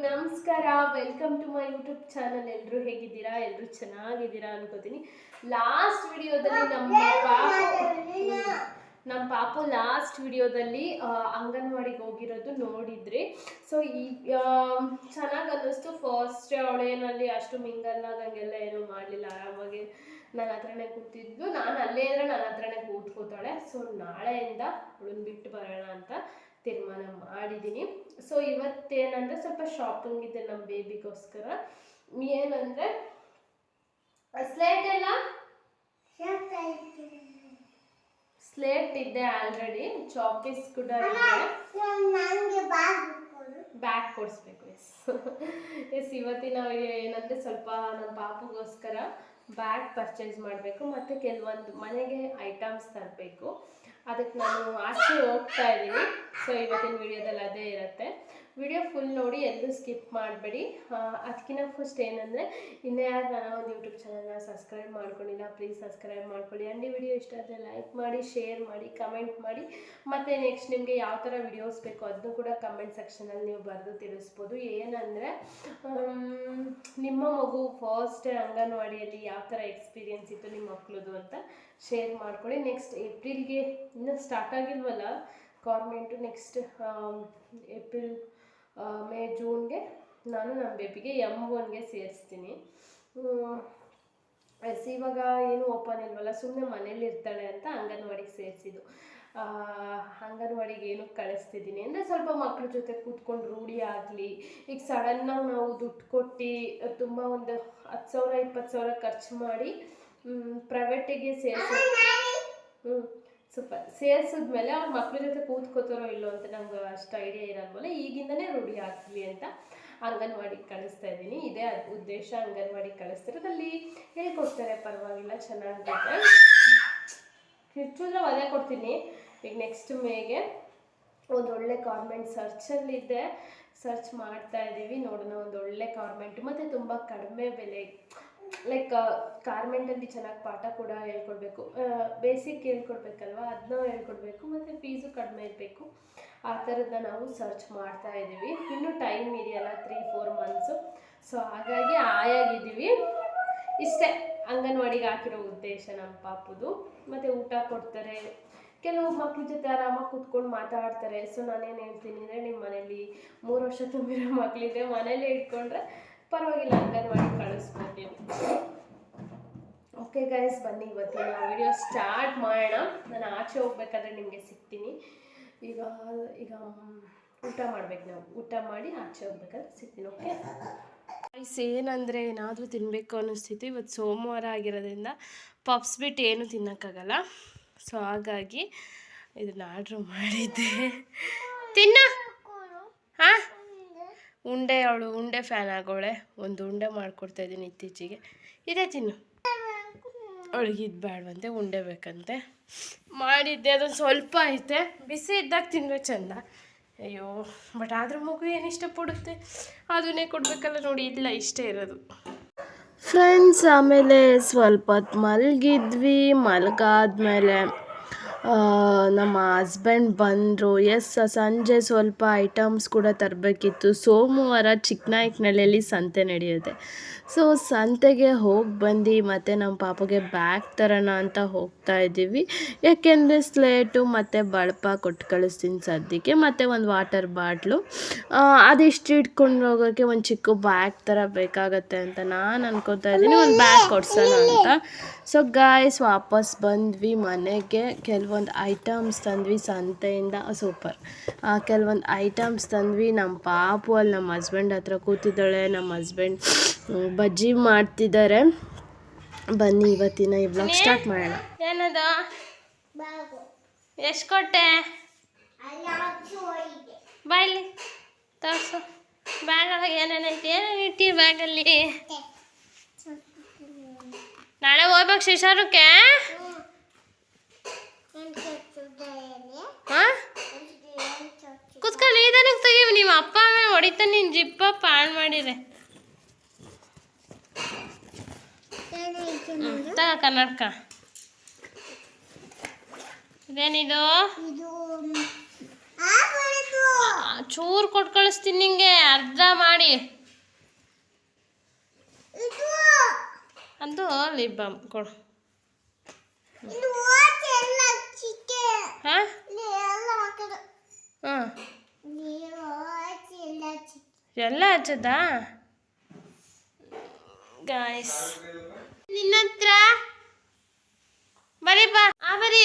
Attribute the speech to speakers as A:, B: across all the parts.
A: ನಮಸ್ಕಾರ, welcome to my YouTube channel. ಎಲ್ಲರೂ ಹೇಗಿದ್ದೀರಾ? ಎಲ್ಲರೂ ಚೆನ್ನಾಗಿದ್ದೀರಾ ಅನ್ಕೋತೀನಿ. ಲಾಸ್ಟ್ ವಿಡಿಯೋದಲ್ಲಿ ನಮ್ಮ ಪಾಪು ಲಾಸ್ಟ್ ವಿಡಿಯೋದಲ್ಲಿ ಅಂಗನವಾಡಿಗೆ ಹೋಗಿರೋದು ನೋಡಿದ್ರಿ. ಸೊ ಈ ಚೆನ್ನಾಗಿ ಅನ್ನಿಸ್ತು. ಫಸ್ಟ್ ಅವಳೇನಲ್ಲಿ ಅಷ್ಟು ಮಿಂಗಲ್ ಆಗಂಗೆಲ್ಲ ಏನೂ ಮಾಡಲಿಲ್ಲ, ಆರಾಮಾಗಿ ನನ್ನ ಹತ್ರನೇ ಕೂತಿದ್ಲು. ನಾನು ಅಲ್ಲೇ ಇದ್ರೆ ನನ್ನ ಹತ್ರನೇ ಕೂತ್ಕೋತಾಳೆ. ಸೊ ನಾಳೆಯಿಂದ ಅವಳನ್ನ ಬಿಟ್ಟು ಬರೋಣ ಅಂತ ತೀರ್ಮಾನ ಮಾಡಿದ್ದೀನಿ. ಸೊ ಇವತ್ತೇನಂದರೆ ಸ್ವಲ್ಪ ಶಾಪಿಂಗ್ ಇದೆ ನಮ್ಮ ಬೇಬಿಗೋಸ್ಕರ. ಏನಂದರೆ ಸ್ಲೇಟ್ ಇದೆ ಆಲ್ರೆಡಿ, ಚಾಪೀಸ್ ಕೂಡ ಇದೆ. ಬ್ಯಾಗ್ ಕೊಡಿಸ್ಬೇಕು. ಎಸ್ ಇವತ್ತಿನ ಏನಂದರೆ ಸ್ವಲ್ಪ ನಮ್ಮ ಪಾಪುಗೋಸ್ಕರ ಬ್ಯಾಗ್ ಪರ್ಚೇಸ್ ಮಾಡಬೇಕು ಮತ್ತು ಕೆಲವೊಂದು ಮನೆಗೆ ಐಟಮ್ಸ್ ತರಬೇಕು. ಅದಕ್ಕೆ ನಾನು ಆಚೆ ಹೋಗ್ತಾ ಇದ್ದೀನಿ. ಸೊ ಇವತ್ತಿನ ವಿಡಿಯೋದಲ್ಲಿ ಅದೇ ಇರುತ್ತೆ. ವಿಡಿಯೋ ಫುಲ್ ನೋಡಿ, ಎಲ್ಲೂ ಸ್ಕಿಪ್ ಮಾಡಬೇಡಿ. ಅದಕ್ಕಿಂತ ಫಸ್ಟ್ ಏನಂದರೆ, ಇನ್ನೂ ಯಾರು ನನ್ನ ಒಂದು ಯೂಟ್ಯೂಬ್ ಚಾನಲ್ನ ಸಬ್ಸ್ಕ್ರೈಬ್ ಮಾಡ್ಕೊಂಡಿಲ್ಲ, ಪ್ಲೀಸ್ ಸಬ್ಸ್ಕ್ರೈಬ್ ಮಾಡ್ಕೊಳ್ಳಿ. ಆ್ಯಂಡ್ ಈ ವಿಡಿಯೋ ಇಷ್ಟ ಆದರೆ ಲೈಕ್ ಮಾಡಿ, ಶೇರ್ ಮಾಡಿ, ಕಮೆಂಟ್ ಮಾಡಿ. ಮತ್ತು ನೆಕ್ಸ್ಟ್ ನಿಮಗೆ ಯಾವ ಥರ ವಿಡಿಯೋಸ್ ಬೇಕು ಅದನ್ನು ಕೂಡ ಕಮೆಂಟ್ ಸೆಕ್ಷನಲ್ಲಿ ನೀವು ಬರೆದು ತಿಳಿಸ್ಬೋದು. ಏನಂದರೆ ನಿಮ್ಮ ಮಗು ಫಸ್ಟ್ ಅಂಗನವಾಡಿಯಲ್ಲಿ ಯಾವ ಥರ ಎಕ್ಸ್ಪೀರಿಯೆನ್ಸ್ ಇತ್ತು ನಿಮ್ಮ ಮಕ್ಕಳದು ಅಂತ ಶೇರ್ ಮಾಡ್ಕೊಳ್ಳಿ. ನೆಕ್ಸ್ಟ್ ಏಪ್ರಿಲ್ಗೆ ಇನ್ನೂ ಸ್ಟಾರ್ಟ್ ಆಗಿಲ್ವಲ್ಲ ಗೌರ್ಮೆಂಟು, ನೆಕ್ಸ್ಟ್ ಏಪ್ರಿಲ್ ಮೇ ಜೂನ್ಗೆ ನಾನು ನಮ್ಮ ಬೇಬಿಗೆ M1ಗೆ ಸೇರಿಸ್ತೀನಿ. ಇವಾಗ ಏನು ಓಪನ್ ಇಲ್ವಲ್ಲ, ಸುಮ್ಮನೆ ಮನೇಲಿ ಇರ್ತಾಳೆ ಅಂತ ಅಂಗನವಾಡಿಗೆ ಸೇರಿಸಿದ್ದು. ಅಂಗನವಾಡಿಗೆ ಏನಕ್ಕೆ ಕಳಿಸ್ತಿದ್ದೀನಿ ಅಂದರೆ ಸ್ವಲ್ಪ ಮಕ್ಳ ಜೊತೆ ಕೂತ್ಕೊಂಡು ರೂಢಿ ಆಗಲಿ. ಈಗ ಸಡನ್ನಾಗಿ ನಾವು ದುಡ್ಡು ಕೊಟ್ಟು ತುಂಬ ಒಂದು 10,000 20,000 ಖರ್ಚು ಮಾಡಿ ಪ್ರೈವೇಟಿಗೆ ಸ್ವಲ್ಪ ಸೇರಿಸಿದ್ಮೇಲೆ ಅವ್ರ ಮಕ್ಳ ಜೊತೆ ಕೂತ್ಕೋತಾರೋ ಇಲ್ಲೋ ಅಂತ ನಂಗೆ ಅಷ್ಟು ಐಡಿಯಾ ಇರಲ್ವಲ್ಲ, ಈಗಿಂದನೇ ರೂಢಿ ಆಗ್ಲಿ ಅಂತ ಅಂಗನವಾಡಿಗೆ ಕಳಿಸ್ತಾ ಇದ್ದೀನಿ. ಇದೇ ಉದ್ದೇಶ ಅಂಗನವಾಡಿಗೆ ಕಳಿಸ್ತಿರೋದು. ಅಲ್ಲಿ ಹೇಳ್ಕೊಡ್ತಾರೆ, ಪರವಾಗಿಲ್ಲ, ಚೆನ್ನಾಗಿದೆ. ಹೆಚ್ಚು ಅದೇ ಕೊಡ್ತೀನಿ. ಈಗ ನೆಕ್ಸ್ಟ್ ಮೇಗೆ ಒಂದು ಒಳ್ಳೆ ಕಾನ್ವೆಂಟ್ ಸರ್ಚಲ್ಲಿದ್ದೆ, ಸರ್ಚ್ ಮಾಡ್ತಾ ಇದ್ದೀವಿ. ನೋಡೋಣ ಒಂದು ಒಳ್ಳೆ ಕಾನ್ವೆಂಟು ಮತ್ತು ತುಂಬ ಕಡಿಮೆ ಬೆಲೆ. ಲೈಕ್ ಕಾರ್ಮೆಂಟಲ್ಲಿ ಚೆನ್ನಾಗಿ ಪಾಠ ಕೂಡ ಹೇಳ್ಕೊಡ್ಬೇಕು, ಬೇಸಿಕ್ ಹೇಳ್ಕೊಡ್ಬೇಕಲ್ವ, ಅದನ್ನ ಹೇಳ್ಕೊಡ್ಬೇಕು ಮತ್ತು ಫೀಸು ಕಡಿಮೆ ಇರಬೇಕು. ಆ ಥರದನ್ನ ನಾವು ಸರ್ಚ್ ಮಾಡ್ತಾ ಇದ್ದೀವಿ. ಇನ್ನೂ ಟೈಮ್ ಇದೆಯಲ್ಲ, 3-4 ಮಂತ್ಸು. ಸೊ ಹಾಗಾಗಿ ಆಯಾಗಿದ್ದೀವಿ. ಇಷ್ಟೇ ಅಂಗನವಾಡಿಗೆ ಹಾಕಿರೋ ಉದ್ದೇಶ ನಮ್ಮ ಪಾಪುದು. ಮತ್ತು ಊಟ ಕೊಡ್ತಾರೆ, ಕೆಲವು ಮಕ್ಳ ಜೊತೆ ಆರಾಮಾಗಿ ಕೂತ್ಕೊಂಡು ಮಾತಾಡ್ತಾರೆ. ಸೊ ನಾನೇನು ಹೇಳ್ತೀನಿ ಅಂದರೆ, ನಿಮ್ಮ ಮನೇಲಿ 3 ವರ್ಷ ತುಂಬಿರೋ ಮಕ್ಕಳಿದ್ರೆ ಮನೇಲಿ ಇಟ್ಕೊಂಡ್ರೆ ಪರವಾಗಿಲ್ಲ, ಅಂಗನವಾಡಿ ಕಳಿಸ್ಬೋದು ನೀವು. ಓಕೆ ಗೈಸ್, ಬನ್ನಿ ಇವತ್ತಿನ ವಿಡಿಯೋ ಸ್ಟಾರ್ಟ್ ಮಾಡೋಣ. ನಾನು ಆಚೆ ಹೋಗ್ಬೇಕಾದ್ರೆ ನಿಮಗೆ ಸಿಗ್ತೀನಿ. ಈಗ ಊಟ ಮಾಡ್ಬೇಕು, ನಾವು ಊಟ ಮಾಡಿ ಆಚೆ ಹೋಗ್ಬೇಕಾದ್ರೆ ಸಿಗ್ತೀನಿ. ಓಕೆ ಗೈಸ್, ಏನಂದರೆ ಏನಾದರೂ ತಿನ್ನಬೇಕು ಅನ್ನಿಸ್ತಿತ್ತು. ಇವತ್ತು ಸೋಮವಾರ ಆಗಿರೋದ್ರಿಂದ ಪಪ್ಸ್ ಬಿಟ್ಟು ಏನೂ ತಿನ್ನೋಕ್ಕಾಗಲ್ಲ. ಸೊ ಹಾಗಾಗಿ ಇದನ್ನು ಆರ್ಡ್ರ್ ಮಾಡಿದ್ದೆ. ತಿನ್ನ ಹಾಂ, ಉಂಡೆ, ಅವಳು ಉಂಡೆ ಫ್ಯಾನ್ ಆಗೋಳೆ. ಒಂದು ಉಂಡೆ ಮಾಡಿಕೊಡ್ತಾಯಿದ್ದೀನಿ ಇತ್ತೀಚೆಗೆ. ಇದೇ ತಿನ್ನು, ಅವಳಿಗೆ ಇದು ಬೇಡವಂತೆ, ಉಂಡೆ ಬೇಕಂತೆ. ಮಾಡಿದ್ದೆ, ಅದೊಂದು ಸ್ವಲ್ಪ ಐತೆ, ಬಿಸಿ ಇದ್ದಾಗ ತಿಂದರೆ ಚೆಂದ. ಅಯ್ಯೋ, ಬಟ್ ಆದರೂ ಮಗು ಏನು ಇಷ್ಟಪಡುತ್ತೆ ಅದನ್ನೇ ಕೊಡಬೇಕಲ್ಲ. ನೋಡಿ, ಇಲ್ಲ ಇಷ್ಟೇ ಇರೋದು ಫ್ರೆಂಡ್ಸ್. ಆಮೇಲೆ ಸ್ವಲ್ಪ ಹೊತ್ತು ಮಲಗಿದ್ವಿ. ಮಲಗಾದ್ಮೇಲೆ ನಮ್ಮ ಹಸ್ಬೆಂಡ್ ಬಂದರು. ಸಂಜೆ ಸ್ವಲ್ಪ ಐಟಮ್ಸ್ ಕೂಡ ತರಬೇಕಿತ್ತು. ಸೋಮವಾರ ಚಿಕ್ಕನಾಯಕನಹಳ್ಳಿಯಲ್ಲಿ ಸಂತೆ ನಡೆಯುತ್ತೆ. ಸೊ ಸಂತೆಗೆ ಹೋಗಿ ಬಂದು ಮತ್ತು ನಮ್ಮ ಪಾಪಗೆ ಬ್ಯಾಗ್ ತರೋಣ ಅಂತ ಹೋಗ್ತಾ ಇದ್ದೀವಿ. ಯಾಕೆಂದರೆ ಸ್ಲೇಟು ಮತ್ತು ಬಳಪ ಕೊಟ್ಟು ಕಳಿಸ್ತೀನಿ ಸದ್ಯಕ್ಕೆ, ಮತ್ತು ಒಂದು ವಾಟರ್ ಬಾಟ್ಲು. ಅದಿಷ್ಟು ಇಟ್ಕೊಂಡು ಹೋಗೋಕ್ಕೆ ಒಂದು ಚಿಕ್ಕ ಬ್ಯಾಗ್ ಥರ ಬೇಕಾಗತ್ತೆ ಅಂತ ನಾನು ಅನ್ಕೋತಾ ಇದ್ದೀನಿ, ಒಂದು ಬ್ಯಾಗ್ ಕೊಡ್ಸೋಣ ಅಂತ. ಸೊ ಗಾಯ್ಸ್, ವಾಪಸ್ ಬಂದ್ವಿ ಮನೆಗೆ. ಕೆಲವೊಂದು ಐಟಮ್ಸ್ ತಂದ್ವಿ ಸಂತೆಯಿಂದ. ಸೂಪರ್, ಕೆಲವೊಂದು ಐಟಮ್ಸ್ ತಂದ್ವಿ. ನಮ್ಮ ಪಾಪು ಅಲ್ಲಿ ನಮ್ಮ ಹಸ್ಬೆಂಡ್ ಹತ್ರ ಕೂತಿದ್ದಾಳೆ. ನಮ್ಮ ಹಸ್ಬೆಂಡ್ ಬಜ್ಜಿ ಮಾಡ್ತಿದ್ದಾರೆ. ಬನ್ನಿ ಇವತ್ತಿನ ಈ ಬ್ಲಾಗ್ ಸ್ಟಾರ್ಟ್ ಮಾಡೋಣ. ಏನದು ಎಷ್ಟು ಕೊಟ್ಟೆ? ಬಾಯ್ಲಿ ತೋರಿಸು. ಬ್ಯಾಗಲ್ಲಿ ಏನೇನೈತಿ? ಏನೇನು ಇಟ್ಟಿ ಬ್ಯಾಗಲ್ಲಿ? ನಾಳೆ ಹೋಗ್ಬೇಕು ಶಿಶಾರಕ್ಕೆ. ಕುತ್ಕೊಳ್ಳಿ, ಇದಕ್ಕೆ ತೆಗೀವಿ. ನಿಮ್ಮ ಅಪ್ಪ ಆಮೇಲೆ ಹೊಡಿತಾನೆ, ನಿನ್ನ ಜಿಪ್ಪ ಪಾಳು ಮಾಡಿದೆ. ತಗ ಕನ್ನಡಕ. ಇದೇನಿದು? ಚೂರು ಕೊಟ್ಟು ಕಳಿಸ್ತೀನಿ ನಿಂಗೆ, ಅರ್ಧ ಮಾಡಿ. ಅದು ಲಿಪ್ ಬಾಮ್ ಕೊಡು. ಹಾಂ ಹಾಂ ಎಲ್ಲ ಹಚ್ಚದಾ ಗಾಯ್ಸ್? ನಿನ್ನ ಹತ್ರ ಬರೀ ಬಾ, ಬರೀ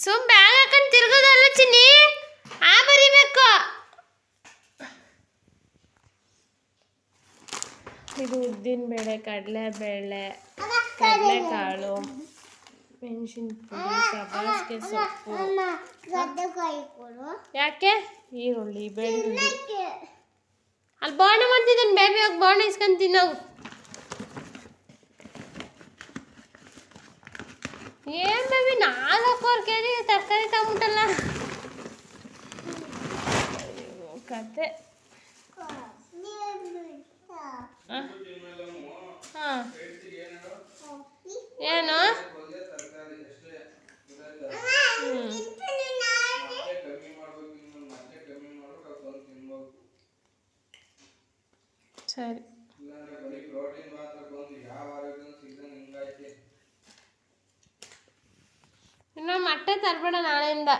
A: ಸುಮ್ ಬ್ಯಾಗ್ ಹಾಕೊಂಡು ತಿರ್ಗೋದಲ್ಲ ಚಿನ್ನಿ, ಬರಿಬೇಕು. ಇದು ಉದ್ದಿನಬೇಳೆ, ಕಡಲೆಬೇಳೆ, ಕಡಲೆಕಾಳು, ಮೆಣಸಿನಪುಡಿ, ಸಬ್ಬಾಸಿಗೆ ಸೊಪ್ಪು. ಯಾಕೆ? ಈರುಳ್ಳಿ, ಬೆಳ್ಳುಳ್ಳಿ. ಅಲ್ಲಿ ಬೋಂಡ ಮಾಡ್ತಿದ್ದಾನೆ ಬೇಬಿ, ಹೋಗಿ ಬೋಂಡ ಇಸ್ಕೊಂತೀನಿ ನಾವು. ಏನು ಬೇಬಿ 4 ಕೆಜಿ ತರಕಾರಿ ತಗೊಂಬಿಟ್ಟಲ್ಲ. ಕತೆ. ಹಾಂ ಏನು? ಸರಿ. ಇನ್ನು ಮೊಟ್ಟೆ ತರಬೇಡ ನಾಳೆಯಿಂದ.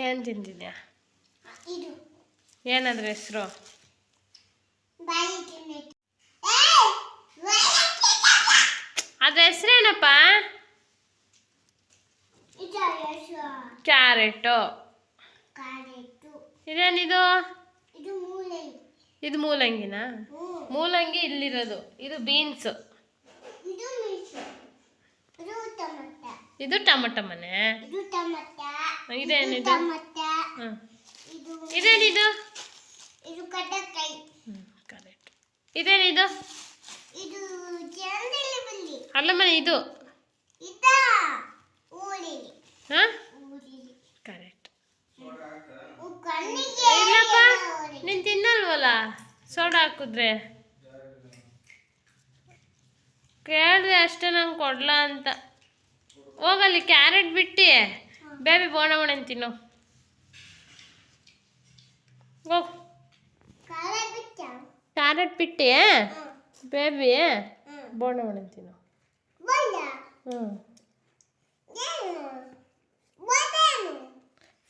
A: ಏನು ತಿಂತಿದ್ಯಾ? ಏನಾದ್ರ ಹೆಸರು? ಅದ್ರ ಹೆಸರೇನಪ್ಪ? ಕ್ಯಾರೆಟು. ಇದೇನಿದು? ಇದು ಮೂಲಂಗಿನಾ? ಮೂಲಂಗಿ ಇಲ್ಲಿರೋದು. ಇದು ಬೀನ್ಸು. ಇದು ಟೊಮಟೊ ಮನೆ. ಇದೇನಿದು? ಇದೇನಿದು? ಕರೆಕ್ಟ್. ಇದೇನಿದು? ಅಲ್ಲ ಮನೆ ಇದು. ಹಾಂ ಕರೆಕ್ಟ್. ಇಲ್ಲಪ್ಪ ನೀನು ತಿನ್ನಲ್ವಲ್ಲ ಸೋಡಾ ಹಾಕಿದ್ರೆ. ಕೇಳಿದೆ ಅಷ್ಟೇ, ನಂಗೆ ಕೊಡ್ಲಾ ಅಂತ. ಹೋಗಲ್ಲಿ ಕ್ಯಾರೆಟ್ ಬಿಟ್ಟು ಬೇಬಿ ಬೋಂಡ ಮಾಡೋಣ ತಿನ್ನು. ಹೋಗ್ ಕ್ಯಾರೆಟ್ ಬಿಟ್ಟು ಬೇಬಿ ಬೋಂಡ ಮಾಡೋಣ ತಿನ್ನು.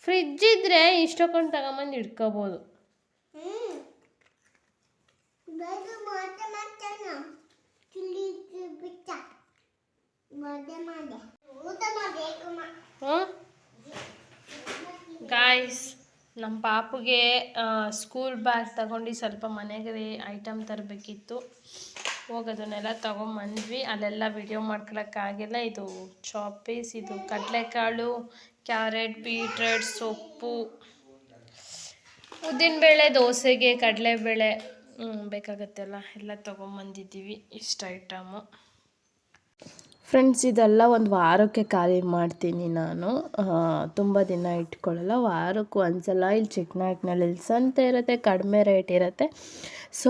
A: ಫ್ರಿಜ್ ಇದ್ರೆ ಇಷ್ಟೊಂದು ತಗೊಂಬಂದು ಇಟ್ಕೋಬೋದು. ಗಾಯ್ಸ್, ನಮ್ಮ ಪಾಪುಗೆ ಸ್ಕೂಲ್ ಬ್ಯಾಗ್ ತಗೊಂಡು ಸ್ವಲ್ಪ ಮನೆಗೆ ಐಟಮ್ ತರಬೇಕಿತ್ತು. ಹೋಗೋದನ್ನೆಲ್ಲ ತೊಗೊಂಬಂದ್ವಿ. ಅಲ್ಲೆಲ್ಲ ವಿಡಿಯೋ ಮಾಡ್ಕೊಳಕ್ಕಾಗಿಲ್ಲ. ಇದು ಚಾಪೀಸ್, ಇದು ಕಡಲೆಕಾಳು, ಕ್ಯಾರೆಟ್, ಬೀಟ್ರೂಟ್, ಸೊಪ್ಪು, ಉದ್ದಿನಬೇಳೆ, ದೋಸೆಗೆ ಕಡಲೆಬೇಳೆ ಬೇಕಾಗತ್ತೆಲ್ಲ ಎಲ್ಲ ತೊಗೊಂಬಂದಿದ್ದೀವಿ. ಇಷ್ಟು ಐಟಮು ಫ್ರೆಂಡ್ಸ್. ಇದೆಲ್ಲ ಒಂದು ವಾರಕ್ಕೆ ಖಾಲಿ ಮಾಡ್ತೀನಿ ನಾನು, ತುಂಬ ದಿನ ಇಟ್ಕೊಳ್ಳಲ್ಲ. ವಾರಕ್ಕೆ ಒಂದ್ಸಲ ಇಲ್ಲಿ ಚಿಕ್ಕನಾಯಕನಹಳ್ಳಿ ಸಂತೆ ಇರುತ್ತೆ, ಕಡಿಮೆ ರೇಟ್ ಇರುತ್ತೆ. ಸೊ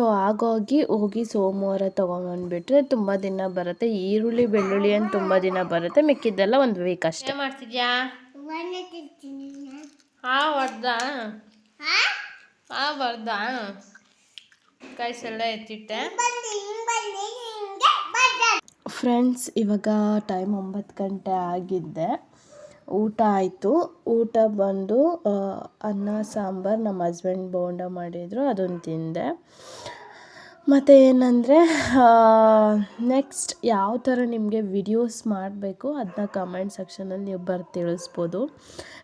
A: ಹೋಗಿ ಸೋಮವಾರ ತೊಗೊಂಬಂದುಬಿಟ್ರೆ ತುಂಬ ದಿನ ಬರುತ್ತೆ. ಈರುಳ್ಳಿ, ಬೆಳ್ಳುಳ್ಳಿ ಅಂತ ತುಂಬ ದಿನ ಬರುತ್ತೆ. ಮಿಕ್ಕಿದ್ದೆಲ್ಲ ಒಂದು ವೀಕ್ ಅಷ್ಟೇ. ಮಾಡ್ತಿದ್ಯಾ? ಬರ್ದಾ ಕಾಯಿಸೆಲ್ಲ ಎತ್ತಿಟ್ಟೆ. ಫ್ರೆಂಡ್ಸ್, ಇವಾಗ ಟೈಮ್ 9 ಗಂಟೆ ಆಗಿದ್ದೆ. ಊಟ ಆಯಿತು. ಊಟ ಬಂದು ಅನ್ನ ಸಾಂಬಾರು, ನಮ್ಮ ಹಸ್ಬೆಂಡ್ ಬೋಂಡ ಮಾಡಿದರು, ಅದನ್ನು ತಿಂದೆ. ಮತ್ತು ಏನಂದರೆ ನೆಕ್ಸ್ಟ್ ಯಾವ ಥರ ನಿಮಗೆ ವಿಡಿಯೋಸ್ ಮಾಡಬೇಕು ಅದನ್ನ ಕಮೆಂಟ್ ಸೆಕ್ಷನಲ್ಲಿ ನೀವು ತಿಳಿಸ್ಬೋದು.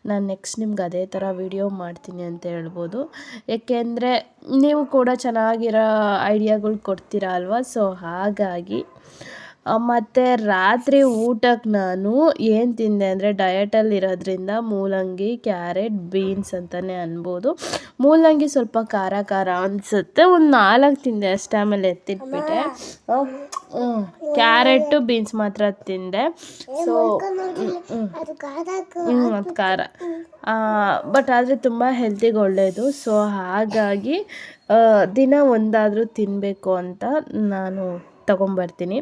A: ನಾನು ನೆಕ್ಸ್ಟ್ ನಿಮ್ಗೆ ಅದೇ ಥರ ವಿಡಿಯೋ ಮಾಡ್ತೀನಿ ಅಂತ ಹೇಳ್ಬೋದು. ಏಕೆಂದರೆ ನೀವು ಕೂಡ ಚೆನ್ನಾಗಿರೋ ಐಡಿಯಾಗಳು ಕೊಡ್ತೀರಾ ಅಲ್ವಾ. ಸೊ ಹಾಗಾಗಿ ಮತ್ತು ರಾತ್ರಿ ಊಟಕ್ಕೆ ನಾನು ಏನು ತಿಂದೆ ಅಂದರೆ ಡಯಟಲ್ಲಿ ಇರೋದ್ರಿಂದ ಮೂಲಂಗಿ, ಕ್ಯಾರೆಟ್, ಬೀನ್ಸ್ ಅಂತಲೇ ಅನ್ಬೋದು. ಮೂಲಂಗಿ ಸ್ವಲ್ಪ ಖಾರ ಅನಿಸುತ್ತೆ, ಒಂದು 4 ತಿಂದೆ ಅಷ್ಟೇ, ಆಮೇಲೆ ಎತ್ತಿಟ್ಬಿಟ್ಟೆ. ಕ್ಯಾರೆಟು, ಬೀನ್ಸ್ ಮಾತ್ರ ತಿಂದೆ. ಸೊ ಅದು ಖಾರ, ಬಟ್ ಆದರೆ ತುಂಬ ಹೆಲ್ತಿಗೆ ಒಳ್ಳೆಯದು. ಸೊ ಹಾಗಾಗಿ ದಿನ ಒಂದಾದರೂ ತಿನ್ನಬೇಕು ಅಂತ ನಾನು
B: ತೊಗೊಂಬರ್ತೀನಿ.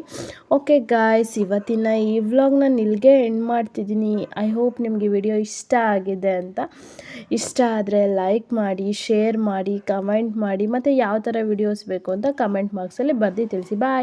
B: ಓಕೆ ಗಾಯ್ಸ್, ಇವತ್ತಿನ ಈ ವ್ಲಾಗ್ ನಾನು ಇಲ್ಲಿಗೆ ಎಂಡ್ ಮಾಡ್ತಿದ್ದೀನಿ. ಐ ಹೋಪ್ ನಿಮಗೆ ವಿಡಿಯೋ ಇಷ್ಟ ಆಗಿದೆ ಅಂತ. ಇಷ್ಟ ಆದರೆ ಲೈಕ್ ಮಾಡಿ, ಶೇರ್ ಮಾಡಿ, ಕಮೆಂಟ್ ಮಾಡಿ, ಮತ್ತು ಯಾವ ಥರ ವಿಡಿಯೋಸ್ ಬೇಕು ಅಂತ ಕಮೆಂಟ್ ಬಾಕ್ಸಲ್ಲಿ ಬರೆದು ತಿಳಿಸಿ. ಬಾಯ್.